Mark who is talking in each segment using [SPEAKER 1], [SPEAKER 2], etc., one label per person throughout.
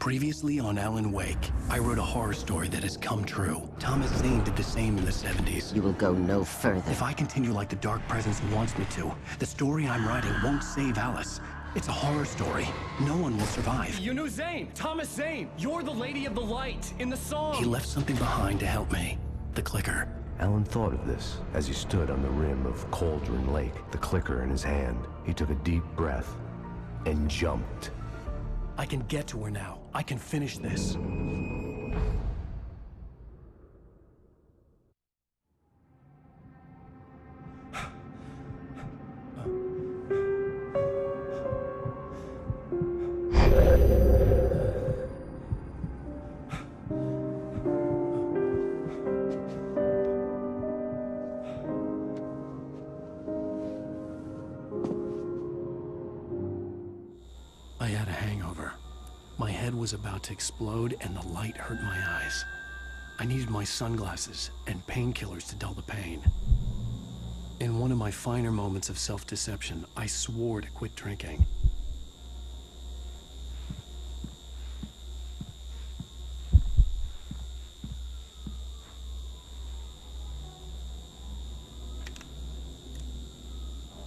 [SPEAKER 1] Previously on Alan Wake, I wrote a horror story that has come true. Thomas Zane did the same in the 70s.
[SPEAKER 2] You will go no further.
[SPEAKER 1] If I continue like the Dark Presence wants me to, the story I'm writing won't save Alice. It's a horror story. No one will survive.
[SPEAKER 3] You knew Zane! Thomas Zane! You're the Lady of the Light in the song!
[SPEAKER 1] He left something behind to help me. The clicker.
[SPEAKER 4] Alan thought of this as he stood on the rim of Cauldron Lake, the clicker in his hand. He took a deep breath and jumped.
[SPEAKER 1] I can get to her now. I can finish this. I had a hangover. My head was about to explode and the light hurt my eyes. I needed my sunglasses and painkillers to dull the pain. In one of my finer moments of self-deception, I swore to quit drinking.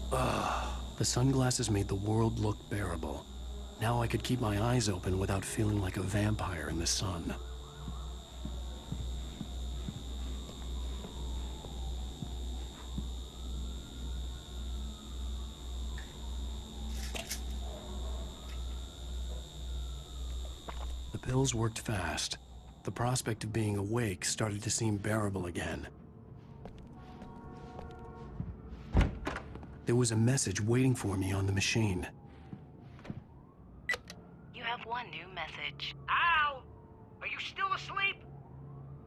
[SPEAKER 1] The sunglasses made the world look bearable. Now I could keep my eyes open without feeling like a vampire in the sun. The pills worked fast. The prospect of being awake started to seem bearable again. There was a message waiting for me on the machine.
[SPEAKER 5] You have one new message.
[SPEAKER 6] Al! Are you still asleep?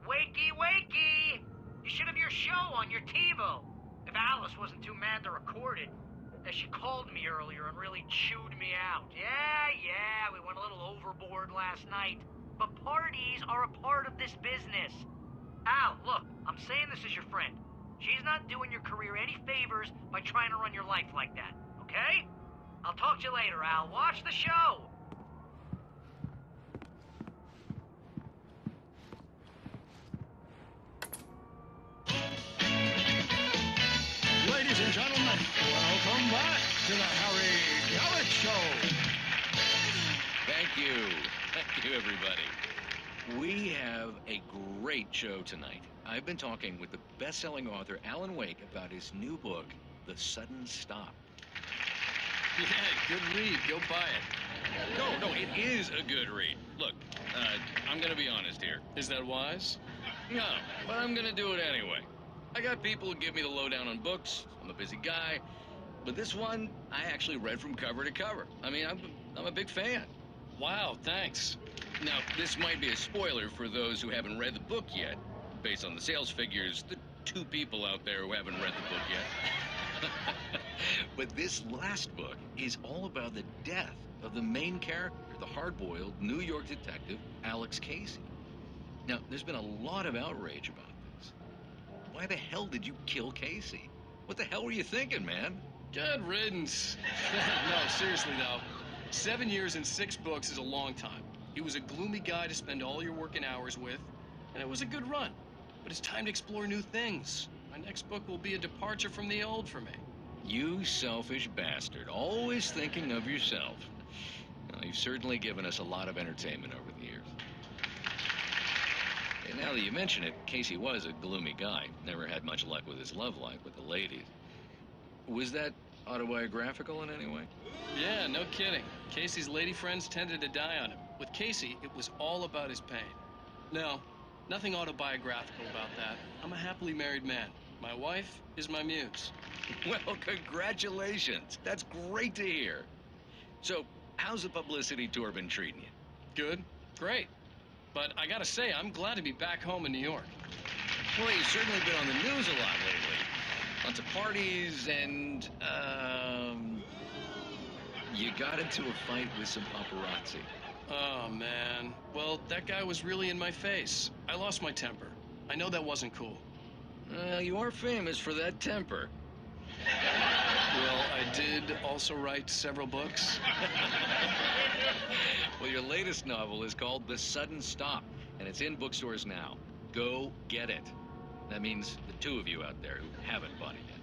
[SPEAKER 6] Wakey, wakey! You should have your show on your TiVo. If Alice wasn't too mad to record it. As she called me earlier and really chewed me out. Yeah, we went a little overboard last night. But parties are a part of this business. Al, look, I'm saying this as your friend. She's not doing your career any favors by trying to run your life like that, okay? I'll talk to you later, Al. Watch the show!
[SPEAKER 7] Ladies and gentlemen, welcome back to the Harry Gallic Show.
[SPEAKER 8] Thank you. Thank you, everybody. We have a great show tonight. I've been talking with the best-selling author Alan Wake about his new book, The Sudden Stop.
[SPEAKER 7] Yeah, good read. Go buy it.
[SPEAKER 8] No, it is a good read. Look, I'm going to be honest here.
[SPEAKER 7] Is that wise?
[SPEAKER 8] No, but I'm going to do it anyway. I got people who give me the lowdown on books. I'm a busy guy. But this one, I actually read from cover to cover. I mean, I'm a big fan.
[SPEAKER 7] Wow, thanks.
[SPEAKER 8] Now, this might be a spoiler for those who haven't read the book yet. Based on the sales figures, the 2 people out there who haven't read the book yet. But this last book is all about the death of the main character, the hard-boiled New York detective, Alex Casey. Now, there's been a lot of outrage about this. Why the hell did you kill Casey? What the hell were you thinking, man?
[SPEAKER 7] Good riddance. No, seriously, though. 7 years and 6 books is a long time. He was a gloomy guy to spend all your working hours with, and it was a good run. But it's time to explore new things. My next book will be a departure from the old for me.
[SPEAKER 8] You selfish bastard, always thinking of yourself. Well, you've certainly given us a lot of entertainment over the years. And now that you mention it, Casey was a gloomy guy. Never had much luck with his love life with the ladies. Was that autobiographical in any way?
[SPEAKER 7] Yeah, no kidding. Casey's lady friends tended to die on him. With Casey, it was all about his pain. No, nothing autobiographical about that. I'm a happily married man. My wife is my muse.
[SPEAKER 8] Well, congratulations. That's great to hear. So, how's the publicity tour been treating you?
[SPEAKER 7] Good, great. But I gotta say, I'm glad to be back home in New York.
[SPEAKER 8] Well, you've certainly been on the news a lot lately. Lots of parties and, you got into a fight with some paparazzi.
[SPEAKER 7] Oh, man. Well, that guy was really in my face. I lost my temper. I know that wasn't cool.
[SPEAKER 8] You are famous for that temper.
[SPEAKER 7] Well, I did also write several books.
[SPEAKER 8] Well, your latest novel is called The Sudden Stop, and it's in bookstores now. Go get it. That means the two of you out there who haven't bought it yet.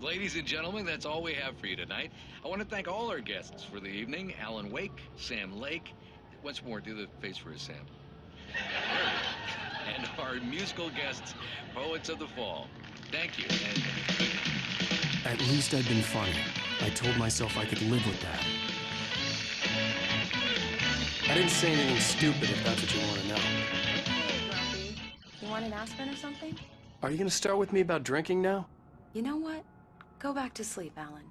[SPEAKER 8] Ladies and gentlemen, that's all we have for you tonight. I want to thank all our guests for the evening. Alan Wake, Sam Lake. Once more, do the face for us, Sam. And our musical guests, Poets of the Fall. Thank you, and good night.
[SPEAKER 1] At least I'd been funny. I told myself I could live with that. I didn't say anything stupid, if that's what you want to know.
[SPEAKER 2] Hey, Grumpy. You want an aspirin or something?
[SPEAKER 1] Are you going to start with me about drinking now?
[SPEAKER 2] You know what? Go back to sleep, Alan.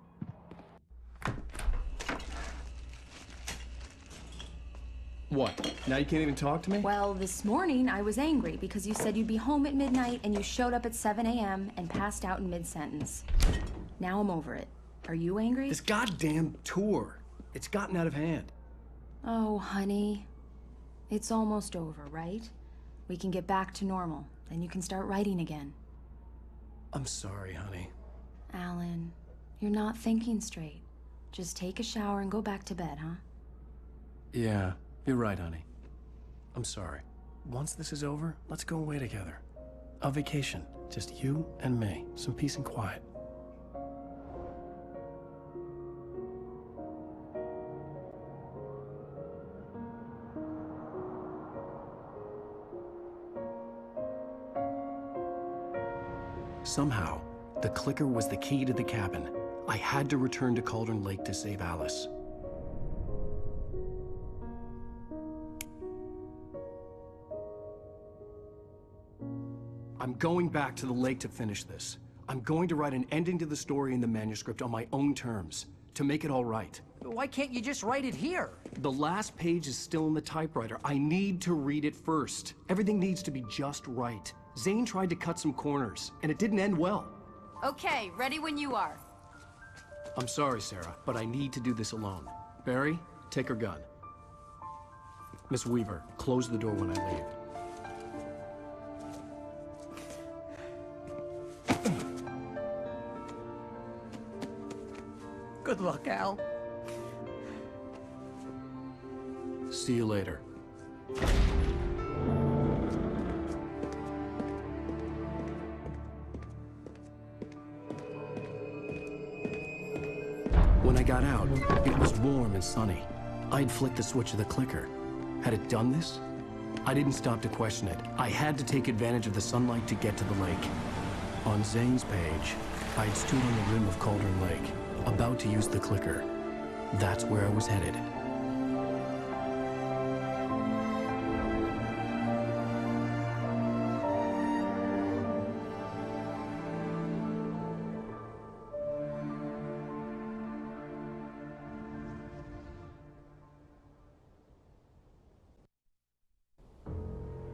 [SPEAKER 1] What? Now you can't even talk to me?
[SPEAKER 2] Well, this morning I was angry because you said you'd be home at midnight and you showed up at 7 a.m. and passed out in mid-sentence. Now I'm over it. Are you angry?
[SPEAKER 1] This goddamn tour. It's gotten out of hand.
[SPEAKER 2] Oh, honey. It's almost over, right? We can get back to normal. Then you can start writing again.
[SPEAKER 1] I'm sorry, honey.
[SPEAKER 2] Alan, you're not thinking straight. Just take a shower and go back to bed, huh?
[SPEAKER 1] Yeah, you're right, honey. I'm sorry. Once this is over, let's go away together. A vacation. Just you and me. Some peace and quiet. Somehow, the clicker was the key to the cabin. I had to return to Cauldron Lake to save Alice. I'm going back to the lake to finish this. I'm going to write an ending to the story in the manuscript on my own terms, to make it all right.
[SPEAKER 6] Why can't you just write it here?
[SPEAKER 1] The last page is still in the typewriter. I need to read it first. Everything needs to be just right. Zane tried to cut some corners, and it didn't end well.
[SPEAKER 2] Okay, ready when you are.
[SPEAKER 1] I'm sorry, Sarah, but I need to do this alone. Barry, take her gun. Miss Weaver, close the door when I leave.
[SPEAKER 6] Good luck, Al.
[SPEAKER 1] See you later. When I got out, it was warm and sunny. I'd flicked the switch of the clicker. Had it done this? I didn't stop to question it. I had to take advantage of the sunlight to get to the lake. On Zane's page, I'd stood on the rim of Cauldron Lake, about to use the clicker. That's where I was headed.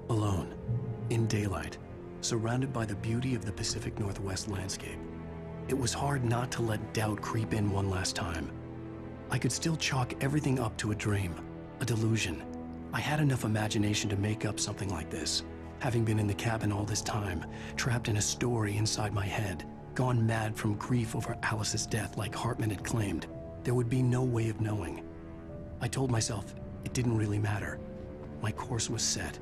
[SPEAKER 1] Alone, in daylight, surrounded by the beauty of the Pacific Northwest landscape. It was hard not to let doubt creep in one last time. I could still chalk everything up to a dream, a delusion. I had enough imagination to make up something like this. Having been in the cabin all this time, trapped in a story inside my head, gone mad from grief over Alice's death like Hartman had claimed, there would be no way of knowing. I told myself it didn't really matter. My course was set.